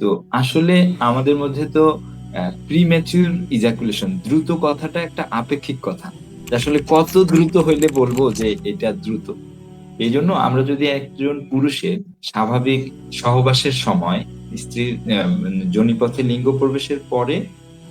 তো আসলে আমাদের মধ্যে তো প্রিম্যাচিউর ইজাকুলেশন, দ্রুত কথাটা একটা আপেক্ষিক কথা। আসলে কত দ্রুত হইলে বলবো যে এটা দ্রুত। এই জন্য আমরা যদি একজন পুরুষের স্বাভাবিক সহবাসের সময় স্ত্রীর যোনিপথে লিঙ্গ প্রবেশের পরে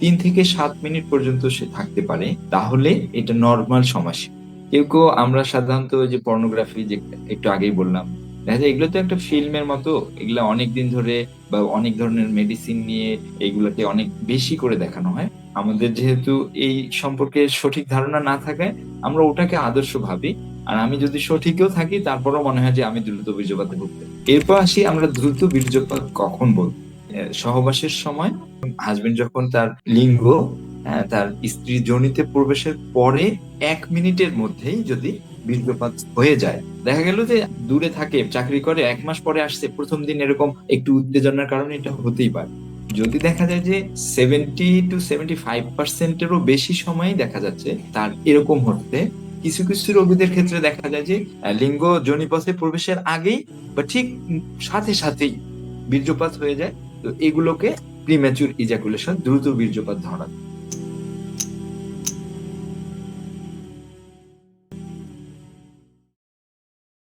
3 থেকে 7 মিনিট পর্যন্ত সে থাকতে পারে, তাহলে এটা নর্মাল সময়সীমা। কেউ কেউ আমরা সাধারণত ওই যে পর্নোগ্রাফি, যে একটু আগেই বললাম, দেখা যায় এগুলো তো একটা ফিল্মের মতো। এগুলা অনেক দিন ধরে বা অনেক ধরনের মেডিসিন নিয়ে এগুলাকে অনেক বেশি করে দেখানো হয়। আমাদের যেহেতু এই সম্পর্কে সঠিক ধারণা না থাকায় আমরা ওটাকে আদর্শ ভাবি। আর আমি যদি সঠিকও থাকি তারপরও মনে হয় যে আমি দ্রুত বীর্যপাতে ভুগতে। এরপর আসি আমরা দ্রুত বীর্যপাত কখন বলবো। সহবাসের সময় হাজবেন্ড যখন তার লিঙ্গ তার স্ত্রী যোনিতে প্রবেশের পরে 1 মিনিটের মধ্যেই যদি বীর্যপাত হয়ে যায়, দেখা গেল যে দূরে থাকে, চাকরি করে, 1 মাস পরে আসছে, প্রথম দিন এরকম একটু উত্তেজনার কারণে এটা হতেই পারে। যদি দেখা যায় যে 70 to 75%-এরও বেশি সময় দেখা যাচ্ছে তার এরকম হচ্ছে, কিছু কিছু রোগীদের ক্ষেত্রে দেখা যায় যে লিঙ্গ যোনিপথে প্রবেশের আগেই বা ঠিক সাথে সাথেই বীর্যপাত হয়ে যায়। তো এগুলোকে প্রিম্যাচুর ইজাকুলেশন, দ্রুত বীর্যপাত ধরা।